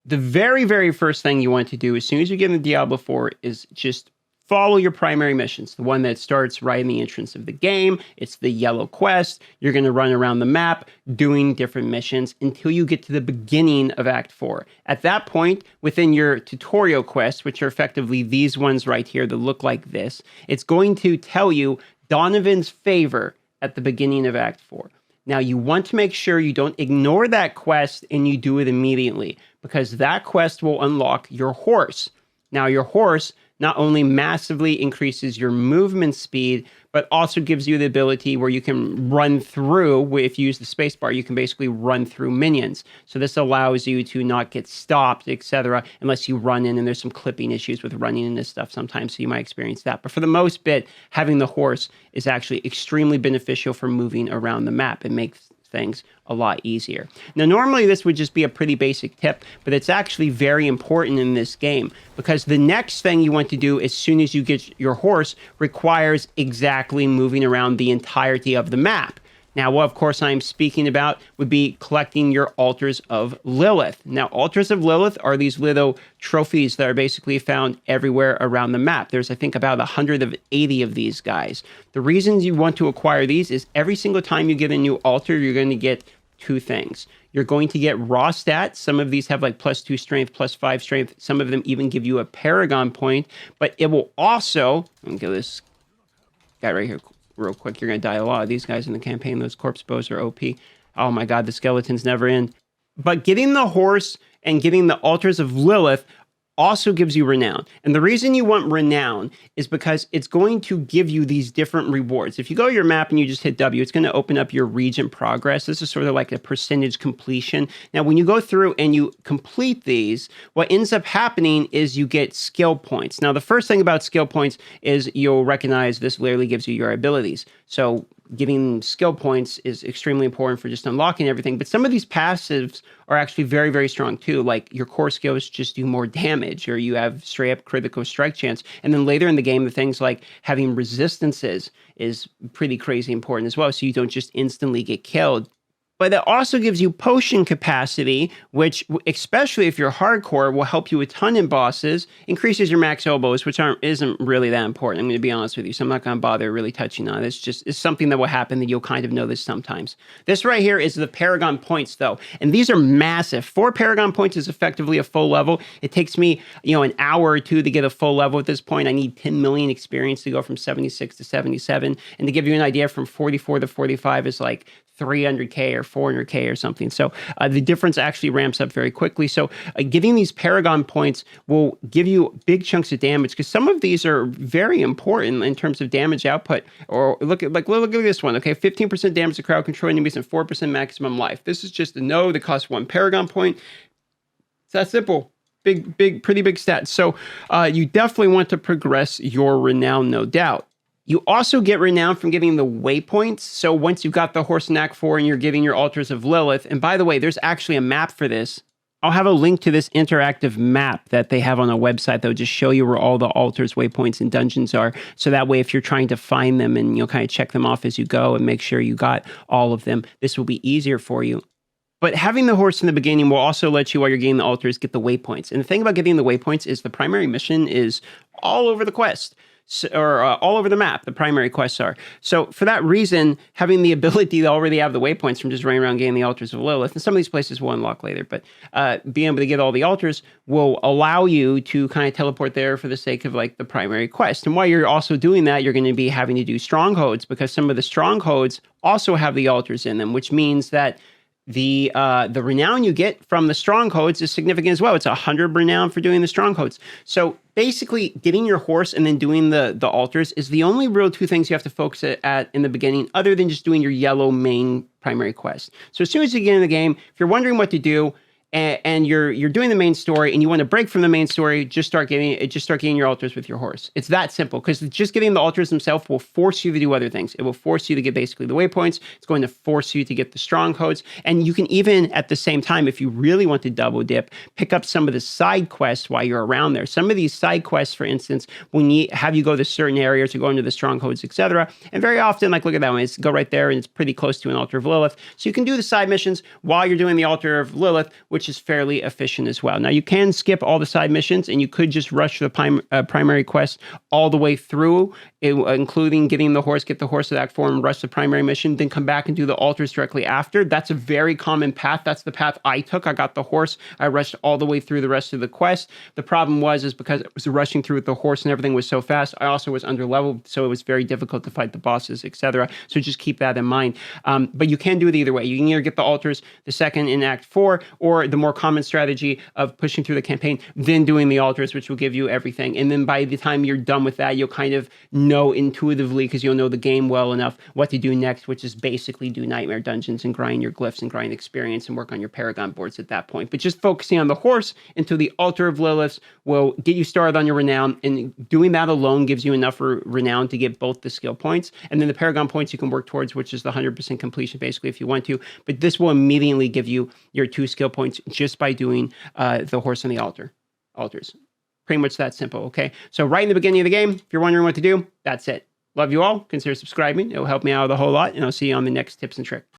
The very, very first thing you want to do as soon as you get into Diablo 4 is just follow your primary missions. The one that starts right in the entrance of the game. It's the yellow quest. You're going to run around the map doing different missions until you get to the beginning of Act 4. At that point, within your tutorial quests, which are effectively these ones right here that look like this, it's going to tell you Donovan's favor at the beginning of Act 4. Now, you want to make sure you don't ignore that quest and you do it immediately, because that quest will unlock your horse. Now, your horse not only massively increases your movement speed, but also gives you the ability where you can run through, if you use the spacebar, you can basically run through minions. So this allows you to not get stopped, etc., unless you run in, and there's some clipping issues with running into stuff sometimes, so you might experience that. But for the most bit, having the horse is actually extremely beneficial for moving around the map. It makes things a lot easier. Now, normally this would just be a pretty basic tip, but it's actually very important in this game, because the next thing you want to do as soon as you get your horse requires exactly moving around the entirety of the map. Now, what of course I'm speaking about would be collecting your Altars of Lilith. Now, Altars of Lilith are these little trophies that are basically found everywhere around the map. There's, I think, about 180 of these guys. The reasons you want to acquire these is every single time you get a new altar, you're going to get two things. You're going to get raw stats. Some of these have like +2 strength, +5 strength. Some of them even give you a Paragon point, but it will also, let me get this guy right here real quick. You're going to die a lot of these guys in the campaign. Those corpse bows are OP. Oh my God, the skeletons never end. But getting the horse and getting the Altars of Lilith also gives you Renown. And the reason you want Renown is because it's going to give you these different rewards. If you go to your map and you just hit W, it's going to open up your region progress. This is sort of like a percentage completion. Now, when you go through and you complete these, what ends up happening is you get skill points. Now, the first thing about skill points is you'll recognize this literally gives you your abilities. So getting skill points is extremely important for just unlocking everything. But some of these passives are actually very, very strong too. Like your core skills just do more damage, or you have straight up critical strike chance. And then later in the game, the things like having resistances is pretty crazy important as well. So you don't just instantly get killed. But it also gives you potion capacity, which, especially if you're hardcore, will help you a ton in bosses, increases your max elbows, which isn't really that important. I'm going to be honest with you, so I'm not going to bother really touching on it. It's something that will happen that you'll kind of notice sometimes. This right here is the Paragon points, though, and these are massive. 4 Paragon points is effectively a full level. It takes me, an hour or two to get a full level at this point. I need 10 million experience to go from 76 to 77, and to give you an idea, from 44 to 45 is like 300K or 400K or something. So the difference actually ramps up very quickly. So getting these Paragon points will give you big chunks of damage, because some of these are very important in terms of damage output. Or look at this one. Okay, 15% damage to crowd control enemies and 4% maximum life. This is just a node that costs 1 Paragon point. It's that simple. Pretty big stats. So you definitely want to progress your Renown, no doubt. You also get Renown from getting the Waypoints. So once you've got the horse in Act 4 and you're getting your Altars of Lilith, and by the way, there's actually a map for this. I'll have a link to this interactive map that they have on a website that will just show you where all the altars, waypoints, and dungeons are. So that way, if you're trying to find them and you'll kind of check them off as you go and make sure you got all of them, this will be easier for you. But having the horse in the beginning will also let you, while you're getting the altars, get the waypoints. And the thing about getting the waypoints is the primary mission is all over the quest. Or all over the map, the primary quests are. So for that reason, having the ability to already have the waypoints from just running around getting the Altars of Lilith, and some of these places will unlock later, but being able to get all the altars will allow you to kind of teleport there for the sake of like the primary quest. And while you're also doing that, you're going to be having to do strongholds, because some of the strongholds also have the altars in them, which means that the renown you get from the strongholds is significant as well. It's 100 renown for doing the strongholds. So basically, getting your horse and then doing the altars is the only real two things you have to focus at in the beginning, other than just doing your yellow main primary quest. So as soon as you get in the game, if you're wondering what to do, and you're doing the main story and you want to break from the main story, just start getting your altars with your horse. It's that simple, because just getting the altars themselves will force you to do other things. It will force you to get basically the waypoints. It's going to force you to get the strongholds. And you can even, at the same time, if you really want to double dip, pick up some of the side quests while you're around there. Some of these side quests, for instance, will have you go to certain areas or go into the strongholds, etc. And very often, like look at that one, it's go right there and it's pretty close to an altar of Lilith. So you can do the side missions while you're doing the altar of Lilith, which which is fairly efficient as well. Now, you can skip all the side missions, and you could just rush the primary quest all the way through, including getting the horse, get the horse to Act 4 and rush the primary mission, then come back and do the altars directly after. That's a very common path. That's the path I took. I got the horse. I rushed all the way through the rest of the quest. The problem is because it was rushing through with the horse and everything was so fast, I also was under leveled, so it was very difficult to fight the bosses, etc. So just keep that in mind. But you can do it either way. You can either get the altars the second in Act 4, or the more common strategy of pushing through the campaign, then doing the altars, which will give you everything. And then by the time you're done with that, you'll kind of know intuitively, because you'll know the game well enough, what to do next, which is basically do nightmare dungeons and grind your glyphs and grind experience and work on your Paragon boards at that point. But just focusing on the horse until the altar of Lilith will get you started on your Renown, and doing that alone gives you enough Renown to get both the skill points, and then the Paragon points you can work towards, which is the 100% completion basically if you want to. But this will immediately give you your 2 skill points just by doing the horse and the altars. Pretty much that simple, okay? So right in the beginning of the game, if you're wondering what to do, that's it. Love you all. Consider subscribing. It will help me out a whole lot, and I'll see you on the next tips and tricks.